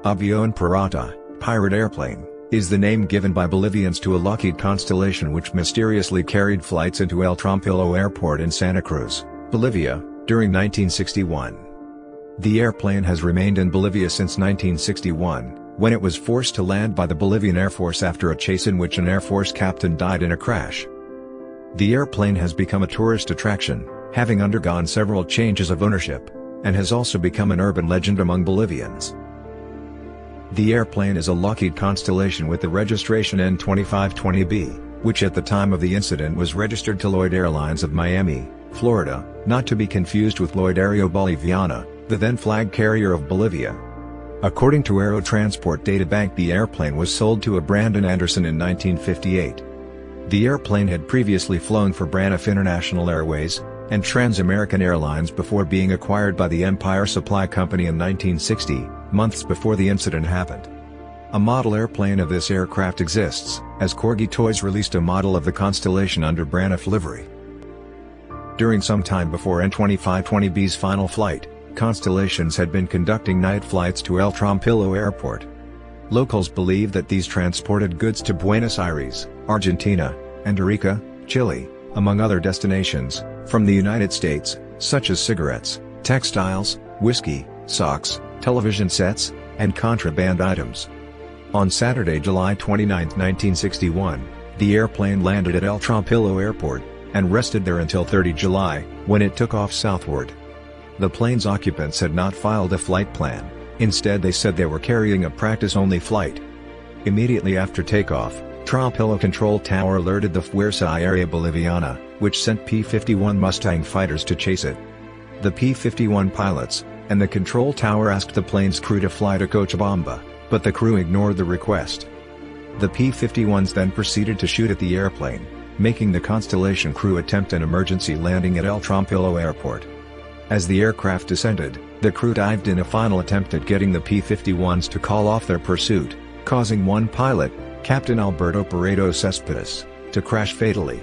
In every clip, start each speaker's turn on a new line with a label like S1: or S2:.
S1: Avión Pirata, pirate airplane, is the name given by Bolivians to a Lockheed Constellation which mysteriously carried flights into El Trompillo Airport in Santa Cruz, Bolivia, during 1961. The airplane has remained in Bolivia since 1961, when it was forced to land by the Bolivian Air Force after a chase in which an Air Force captain died in a crash. The airplane has become a tourist attraction, having undergone several changes of ownership, and has also become an urban legend among Bolivians. The airplane is a Lockheed Constellation with the registration N2520B, which at the time of the incident was registered to Lloyd Airlines of Miami, Florida, not to be confused with Lloyd Aereo Boliviano, the then flag carrier of Bolivia. According to AeroTransport Data Bank, the airplane was sold to a Brandon Anderson in 1958. The airplane had previously flown for Braniff International Airways and Trans-American Airlines before being acquired by the Empire Supply Company in 1960, months before the incident happened. A model airplane of this aircraft exists, as Corgi Toys released a model of the Constellation under Braniff livery. During some time before N2520B's final flight, Constellations had been conducting night flights to El Trompillo Airport. Locals believe that these transported goods to Buenos Aires, Argentina, and Arica, Chile, among other destinations, from the United States, such as cigarettes, textiles, whiskey, socks, television sets, and contraband items. On Saturday, July 29, 1961, the airplane landed at El Trompillo Airport, and rested there until 30 July, when it took off southward. The plane's occupants had not filed a flight plan, instead they said they were carrying a practice-only flight. Immediately after takeoff, Trompillo Control Tower alerted the Fuerza Aérea Boliviana, which sent P-51 Mustang fighters to chase it. The P-51 pilots and the control tower asked the plane's crew to fly to Cochabamba, but the crew ignored the request. The P-51s then proceeded to shoot at the airplane, making the Constellation crew attempt an emergency landing at El Trompillo Airport. As the aircraft descended, the crew dived in a final attempt at getting the P-51s to call off their pursuit, causing one pilot, Captain Alberto Paredo Cespedes, to crash fatally.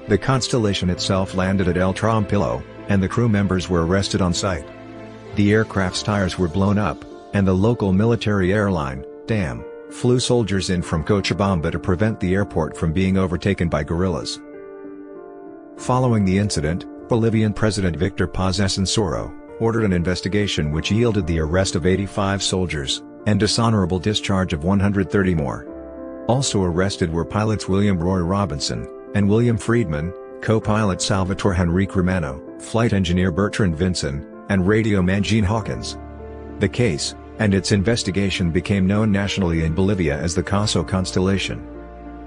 S1: The Constellation itself landed at El Trompillo, and the crew members were arrested on site. The aircraft's tires were blown up, and the local military airline, DAM, flew soldiers in from Cochabamba to prevent the airport from being overtaken by guerrillas. Following the incident, Bolivian President Victor Paz Encensoro ordered an investigation which yielded the arrest of 85 soldiers, and dishonorable discharge of 130 more. Also arrested were pilots William Roy Robinson and William Friedman, co-pilot Salvatore Henrique Romano, flight engineer Bertrand Vinson, and radio man Gene Hawkins. The case, and its investigation became known nationally in Bolivia as the Caso Constellation.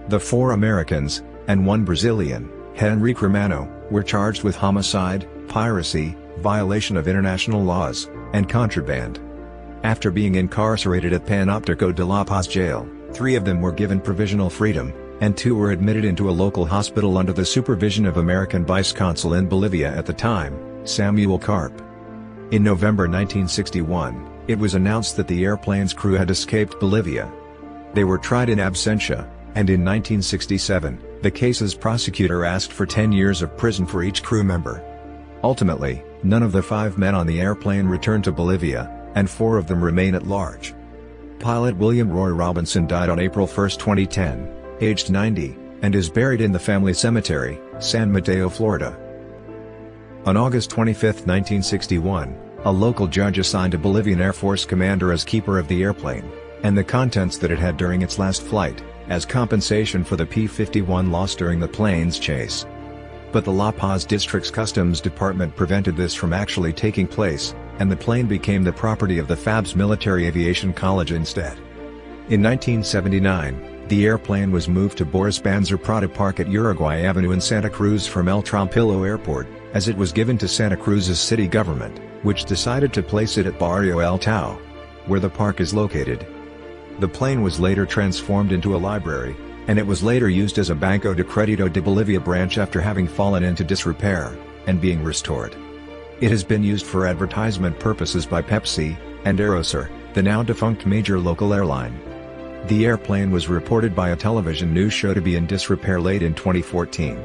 S1: The 4 Americans, and 1 Brazilian, Henrique Romano, were charged with homicide, piracy, violation of international laws, and contraband. After being incarcerated at Panoptico de la Paz jail, 3 of them were given provisional freedom, and 2 were admitted into a local hospital under the supervision of American Vice Consul in Bolivia at the time, Samuel Karp. In November 1961, it was announced that the airplane's crew had escaped Bolivia. They were tried in absentia, and in 1967, the case's prosecutor asked for 10 years of prison for each crew member. Ultimately, none of the 5 men on the airplane returned to Bolivia, and 4 of them remain at large. Pilot William Roy Robinson died on April 1, 2010, aged 90, and is buried in the family cemetery, San Mateo, Florida. On August 25, 1961, a local judge assigned a Bolivian Air Force commander as keeper of the airplane, and the contents that it had during its last flight, as compensation for the P-51 loss during the plane's chase. But the La Paz District's Customs Department prevented this from actually taking place, and the plane became the property of the FAB's Military Aviation College instead. In 1979, the airplane was moved to Boris Banzer Prada Park at Uruguay Avenue in Santa Cruz from El Trompillo Airport, as it was given to Santa Cruz's city government, which decided to place it at Barrio El Tao, where the park is located. The plane was later transformed into a library, and it was later used as a Banco de Crédito de Bolivia branch after having fallen into disrepair, and being restored. It has been used for advertisement purposes by Pepsi, and Aerosur, the now defunct major local airline. The airplane was reported by a television news show to be in disrepair late in 2014.